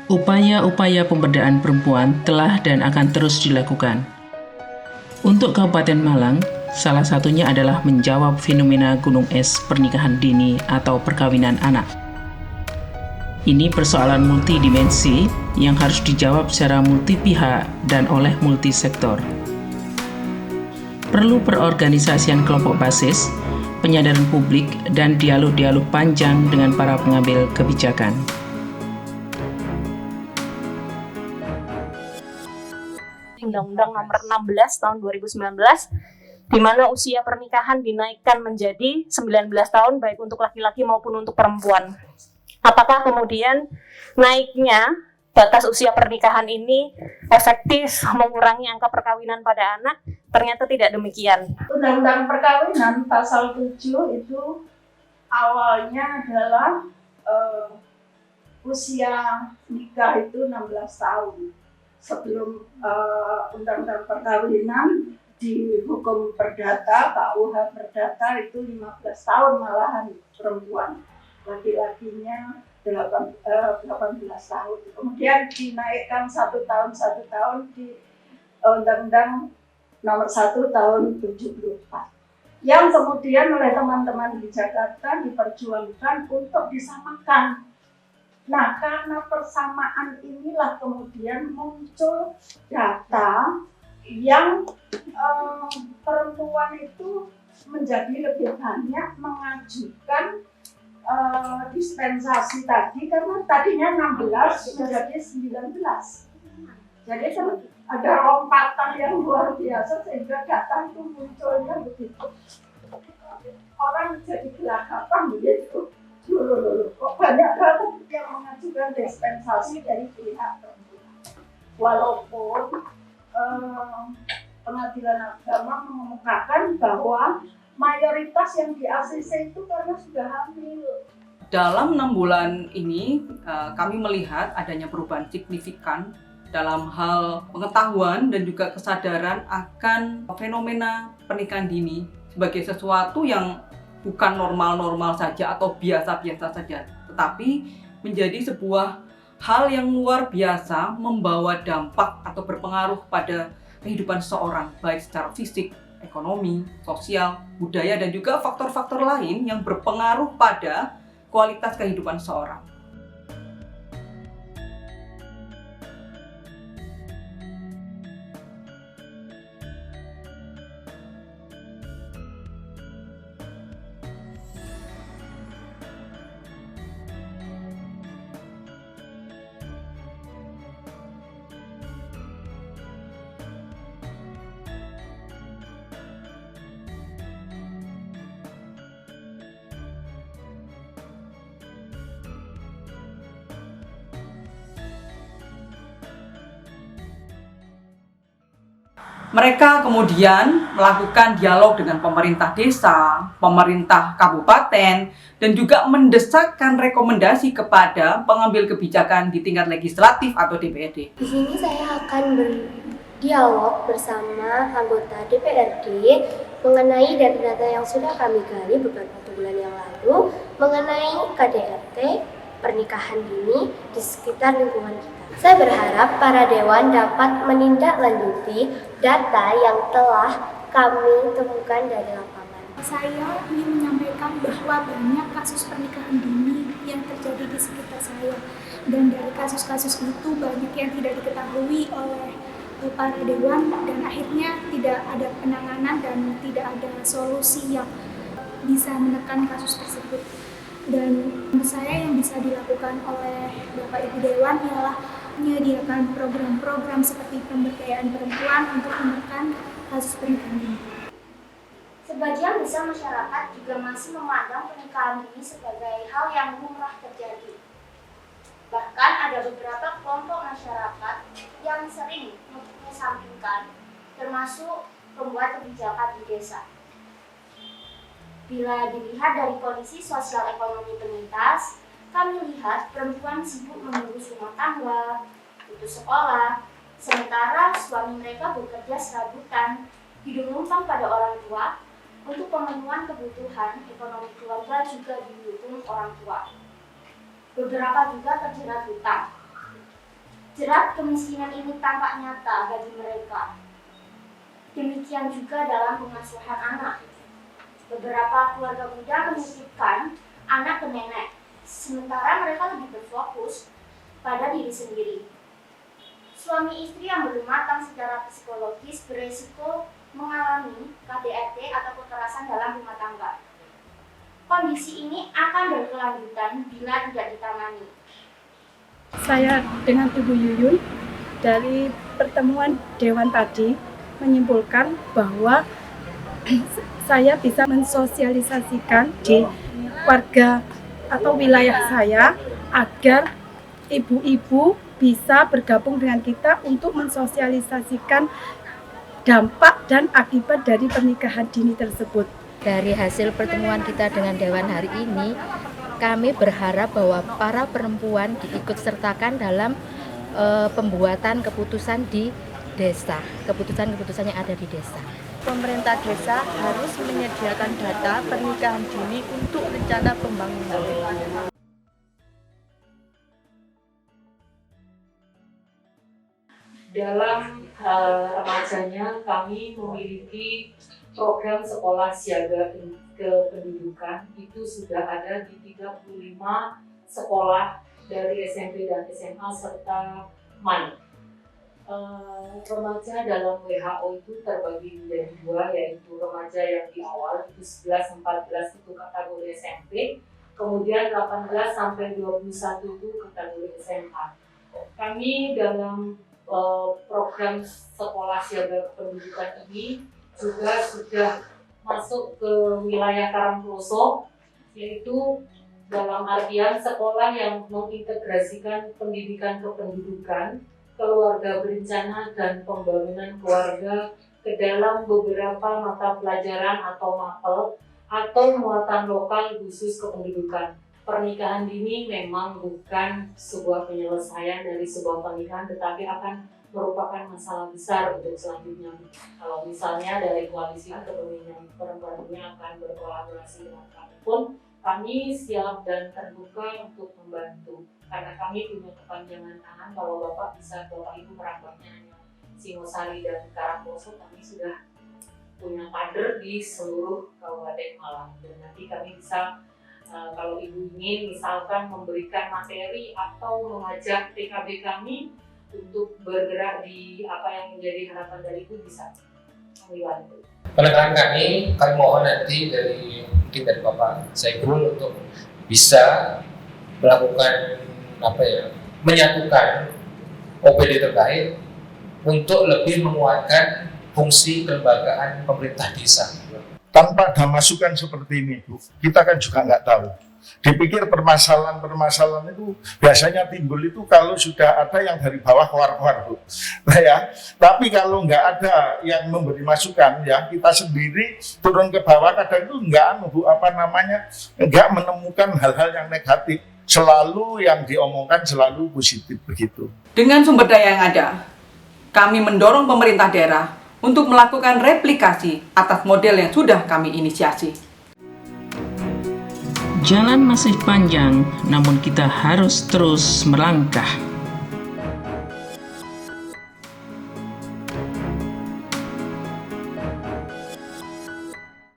Upaya-upaya pemberdayaan perempuan telah dan akan terus dilakukan. Untuk Kabupaten Malang, salah satunya adalah menjawab fenomena gunung es pernikahan dini atau perkawinan anak. Ini persoalan multidimensi yang harus dijawab secara multipihak dan oleh multisektor. Perlu perorganisasian kelompok basis, penyadaran publik, dan dialog-dialog panjang dengan para pengambil kebijakan. Undang-Undang Nomor 16 Tahun 2019, di mana usia pernikahan dinaikkan menjadi 19 tahun baik untuk laki-laki maupun untuk perempuan. Apakah kemudian naiknya batas usia pernikahan ini efektif mengurangi angka perkawinan pada anak? Ternyata tidak demikian. Undang-Undang Perkawinan pasal 7 itu awalnya adalah usia nikah itu 16 tahun. Sebelum Undang-Undang Perkawinan di hukum perdata, KUH Perdata itu 15 tahun malahan perempuan, laki-lakinya 18 tahun. Kemudian dinaikkan 1 tahun di Undang-Undang Nomor 1 Tahun 74. Yang kemudian oleh teman-teman di Jakarta diperjuangkan untuk disamakan. Nah, karena persamaan inilah kemudian muncul data yang perempuan itu menjadi lebih banyak mengajukan dispensasi tadi, karena tadinya 16 menjadi 19. Jadi ada lompatan yang luar biasa sehingga data itu munculnya begitu. Orang jadi gelagapan begitu. Kok banyak banget yang mengajukan dispensasi dari pihak perempuan. Walaupun Pengadilan Agama mengemukakan bahwa mayoritas yang di ACC itu karena sudah hamil. Dalam 6 bulan ini kami melihat adanya perubahan signifikan dalam hal pengetahuan dan juga kesadaran akan fenomena pernikahan dini sebagai sesuatu yang bukan normal-normal saja atau biasa-biasa saja, tetapi menjadi sebuah hal yang luar biasa, membawa dampak atau berpengaruh pada kehidupan seseorang, baik secara fisik, ekonomi, sosial, budaya, dan juga faktor-faktor lain yang berpengaruh pada kualitas kehidupan seseorang. Mereka kemudian melakukan dialog dengan pemerintah desa, pemerintah kabupaten, dan juga mendesakkan rekomendasi kepada pengambil kebijakan di tingkat legislatif atau DPRD. Di sini saya akan berdialog bersama anggota DPRD mengenai data-data yang sudah kami gali beberapa bulan yang lalu mengenai KDRT pernikahan dini di sekitar lingkungan kita. Saya berharap para dewan dapat menindaklanjuti data yang telah kami temukan dari lapangan. Saya ingin menyampaikan bahwa banyak kasus pernikahan dini yang terjadi di sekitar saya, dan dari kasus-kasus itu banyak yang tidak diketahui oleh para dewan, dan akhirnya tidak ada penanganan dan tidak ada solusi yang bisa menekan kasus tersebut. Dan menurut saya yang bisa dilakukan oleh Bapak Ibu Dewan ialah menyediakan program-program seperti pemberdayaan perempuan untuk menekan kasus pernikahan dini. Sebagian besar masyarakat juga masih memandang pernikahan dini sebagai hal yang lumrah terjadi. Bahkan ada beberapa kelompok masyarakat yang sering mengesampingkan, termasuk pembuat kebijakan di desa. Bila dilihat dari kondisi sosial ekonomi penyintas, kami lihat perempuan sibuk mengurus rumah tangga, putus sekolah, sementara suami mereka bekerja serabutan, hidup numpang pada orang tua. Untuk pemenuhan kebutuhan ekonomi keluarga juga didukung orang tua. Beberapa juga terjerat hutang. Jerat kemiskinan ini tampak nyata bagi mereka. Demikian juga dalam pengasuhan anak. Beberapa keluarga muda menitipkan anak ke nenek, sementara mereka lebih berfokus pada diri sendiri. Suami istri yang belum matang secara psikologis beresiko mengalami KDRT atau kekerasan dalam rumah tangga. Kondisi ini akan berkelanjutan bila tidak ditangani. Saya dengan Ibu Yuyun dari pertemuan Dewan tadi menyimpulkan bahwa saya bisa mensosialisasikan di warga atau wilayah saya agar ibu-ibu bisa bergabung dengan kita untuk mensosialisasikan dampak dan akibat dari pernikahan dini tersebut. Dari hasil pertemuan kita dengan Dewan hari ini, kami berharap bahwa para perempuan diikut sertakan dalam pembuatan keputusan di desa, keputusan-keputusan yang ada di desa. Pemerintah desa harus menyediakan data pernikahan dini untuk rencana pembangunan. Dalam remajanya kami memiliki program sekolah siaga kependidikan, itu sudah ada di 35 sekolah dari SMP dan SMA serta MAN. Remaja dalam WHO itu terbagi menjadi dua, yaitu remaja yang di awal itu 11-14 itu kategori SMP, kemudian 18 sampai 21 itu kategori SMA. Kami dalam program sekolah siaga pendidikan ini juga sudah masuk ke wilayah Karangploso, yaitu dalam artian sekolah yang mengintegrasikan pendidikan kependudukan, keluarga berencana, dan pembangunan keluarga ke dalam beberapa mata pelajaran atau mapel atau muatan lokal khusus kependudukan. Pernikahan dini memang bukan sebuah penyelesaian dari sebuah pernikahan, tetapi akan merupakan masalah besar untuk selanjutnya. Kalau misalnya dari koalisi kepemimpinan perempuan ini akan berkolaborasi dengan kami pun, kami siap dan terbuka untuk membantu. Karena kami punya kepanjangan tangan, kalau Bapak bisa, Bapak Ibu merambahnya hanya Singosari dan Karangploso, kami sudah punya kader di seluruh Kabupaten Malang. Dan nanti kami bisa, kalau Ibu ingin misalkan memberikan materi atau mengajak PKB kami untuk bergerak di apa yang menjadi harapan dari Ibu, bisa kami bantu. Penekanan kami mohon nanti mungkin dari Bapak Saikrul untuk bisa melakukan menyatukan OPD terkait untuk lebih menguatkan fungsi kelembagaan pemerintah desa. Tanpa ada masukan seperti ini, Bu, kita kan juga nggak tahu. Dipikir permasalahan itu biasanya timbul itu kalau sudah ada yang dari bawah keluar-keluar, Bu. Nah, ya. Tapi kalau nggak ada yang memberi masukan, ya kita sendiri turun ke bawah kadang itu nggak menemukan hal-hal yang negatif. Selalu yang diomongkan selalu positif begitu. Dengan sumber daya yang ada, kami mendorong pemerintah daerah untuk melakukan replikasi atas model yang sudah kami inisiasi. Jalan masih panjang, namun kita harus terus melangkah.